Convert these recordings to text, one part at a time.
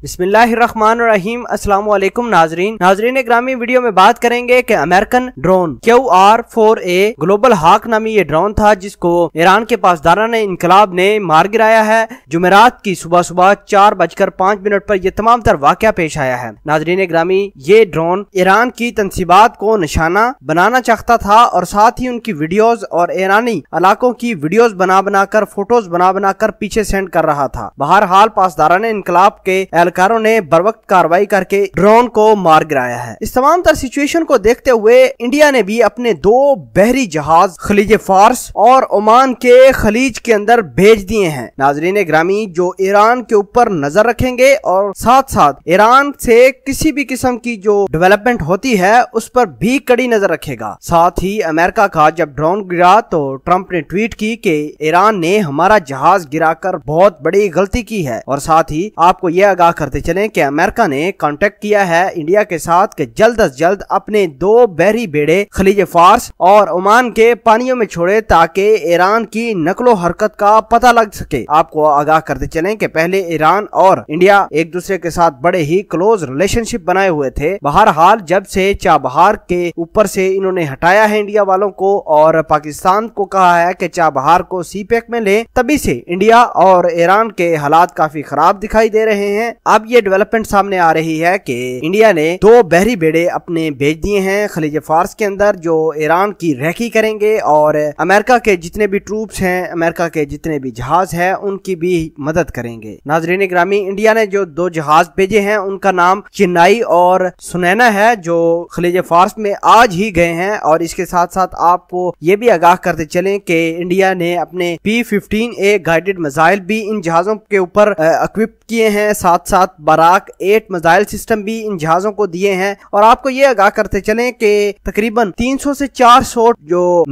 بسم اللہ الرحمن الرحیم۔ السلام علیکم ناظرین گرامی، ویڈیو میں بات کریں گے کہ امریکن ڈرون QR-4A گلوبل ہاک نامی یہ ڈرون تھا جس کو ایران کے پاسداران انقلاب نے مار گرایا ہے۔ جمعرات کی صبح 4:05 پر یہ تمام تر واقعہ پیش آیا ہے۔ ناظرین گرامی، یہ ڈرون ایران کی تنصیبات کو نشانہ بنانا چاہتا تھا اور ساتھ ہی ان کی ویڈیوز اور ایرانی علاقوں کی ویڈیوز بنا کر فوٹوز بنا کر پیچھے سینڈ کر رہا تھا۔ بہرحال پاسداران انقلاب کے اہلکاروں نے بروقت کارروائی کر کے ڈرون کو مار گرایا ہے۔ اس تمام تر سچویشن کو دیکھتے ہوئے انڈیا نے بھی اپنے 2 بحری جہاز خلیج فارس اور عمان کے خلیج کے اندر بھیج دیے ہیں۔ ناظرین گرامی، جو ایران کے اوپر نظر رکھیں گے اور ساتھ ایران سے کسی بھی قسم کی جو ڈیولپمنٹ ہوتی ہے اس پر بھی کڑی نظر رکھے گا۔ ساتھ ہی امریکہ کا جب ڈرون گرا تو ٹرمپ نے ٹویٹ کی کہ ایران نے ہمارا جہاز گرا کر بہت بڑی غلطی کی ہے، اور ساتھ ہی آپ کو یہ آگاہ کرتے چلیں کہ امریکہ نے کانٹیکٹ کیا ہے انڈیا کے ساتھ کہ جلد از جلد اپنے 2 بحری بیڑے خلیج فارس اور عمان کے پانیوں میں چھوڑے تاکہ ایران کی نقل و حرکت کا پتہ لگ سکے۔ آپ کو آگاہ کرتے چلیں کہ پہلے ایران اور انڈیا ایک دوسرے کے ساتھ بڑے ہی کلوز ریلیشن شپ بنائے ہوئے تھے۔ بہرحال جب سے چابہار کے اوپر سے انہوں نے ہٹایا ہے انڈیا والوں کو اور پاکستان کو کہا ہے کہ چابہار کو سی پیک میں لیں، تبھی سے انڈیا اور ایران کے حالات کافی خراب دکھائی دے رہے ہیں۔ اب یہ ڈیولپمنٹ سامنے آ رہی ہے کہ انڈیا نے 2 بحری بیڑے اپنے بھیج دیے ہیں خلیج فارس کے اندر جو ایران کی ریکی کریں گے اور امریکہ کے جتنے بھی ٹروپس ہیں، امریکہ کے جتنے بھی جہاز ہیں، ان کی بھی مدد کریں گے۔ ناظرین گرامی، انڈیا نے جو 2 جہاز بھیجے ہیں ان کا نام چنائی اور سنینا ہے جو خلیج فارس میں آج ہی گئے ہیں، اور اس کے ساتھ آپ کو یہ بھی آگاہ کرتے چلیں کہ انڈیا نے اپنے P-15A گائیڈڈ میزائل بھی ان جہازوں کے اوپر اکوپ کیے ہیں، ساتھ باراک 8 میزائل سسٹم بھی ان جہازوں کو دیے ہیں، اور آپ کو یہ آگاہ کرتے چلیں کہ تقریباً 300 سے 400 جو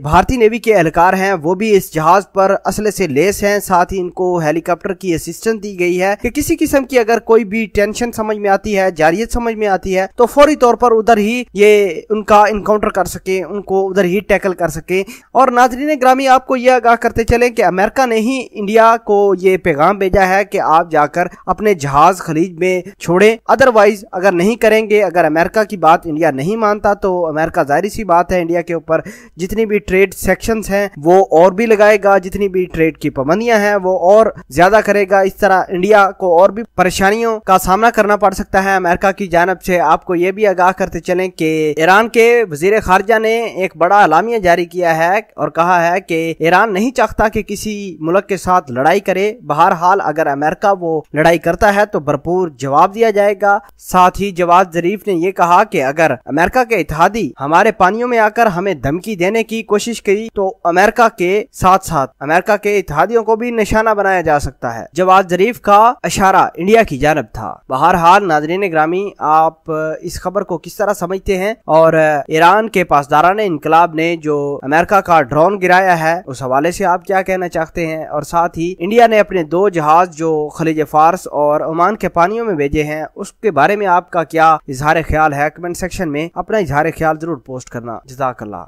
بھارتی نیوی کے اہلکار ہیں وہ بھی اس جہاز پر اسلحے سے لیس ہیں۔ ساتھ ہی ان کو ہیلی کاپٹر کی اسسٹنس دی گئی ہے کہ کسی قسم کی اگر کوئی بھی ٹینشن سمجھ میں آتی ہے، جارحیت سمجھ میں آتی ہے تو فوری طور پر ادھر ہی یہ ان کا انکاؤنٹر کر سکے، ان کو ادھر ہی ٹیکل کر سکے۔ اور ناظرین گرامی، آپ کو یہ آگاہ کرتے چلیں کہ امریکہ نے ہی انڈیا کو یہ پیغام بھیجا ہے کہ آپ جا کر اپنے جہاز خلیج میں چھوڑیں، ادروائز اگر نہیں کریں گے، اگر امریکہ کی بات انڈیا نہیں مانتا تو امریکہ ظاہری سی بات ہے انڈیا کے اوپر جتنی بھی ٹریڈ سیکشنز ہیں وہ اور بھی لگائے گا، جتنی بھی ٹریڈ کی پابندیاں ہیں وہ اور زیادہ کرے گا۔ اس طرح انڈیا کو اور بھی پریشانیوں کا سامنا کرنا پڑ سکتا ہے امریکہ کی جانب سے۔ آپ کو یہ بھی آگاہ کرتے چلیں کہ ایران کے وزیر خارجہ نے ایک بڑا اعلامیہ جاری کیا ہے اور کہا ہے کہ ایران نہیں چاہتا کہ کسی ملک کے ساتھ لڑائی کرے، بہرحال اگر امریکہ وہ لڑائی کرتا ہے تو بھرپور جواب دیا جائے گا۔ ساتھ ہی جواد ظریف نے یہ کہا کہ اگر امریکہ کے اتحادی ہمارے پانیوں میں آ کر ہمیں دھمکی دینے کی کوشش کی تو امریکہ کے ساتھ امریکہ کے اتحادیوں کو بھی نشانہ بنایا جا سکتا ہے۔ جواد ظریف کا اشارہ انڈیا کی جانب تھا۔ بہرحال ناظرین گرامی، آپ اس خبر کو کس طرح سمجھتے ہیں اور ایران کے پاسداران انقلاب نے جو امریکہ کا ڈرون گرایا ہے اس حوالے سے آپ کیا کہنا چاہتے ہیں؟ اور ساتھ ہی انڈیا نے اپنے 2 جہاز جو خلیج فارس اور عمان کے پانیوں میں بھیجے ہیں اس کے بارے میں آپ کا کیا اظہار خیال ہے؟ کمنٹ سیکشن میں اپنا اظہار خیال ضرور پوسٹ کرنا۔ جزاک اللہ۔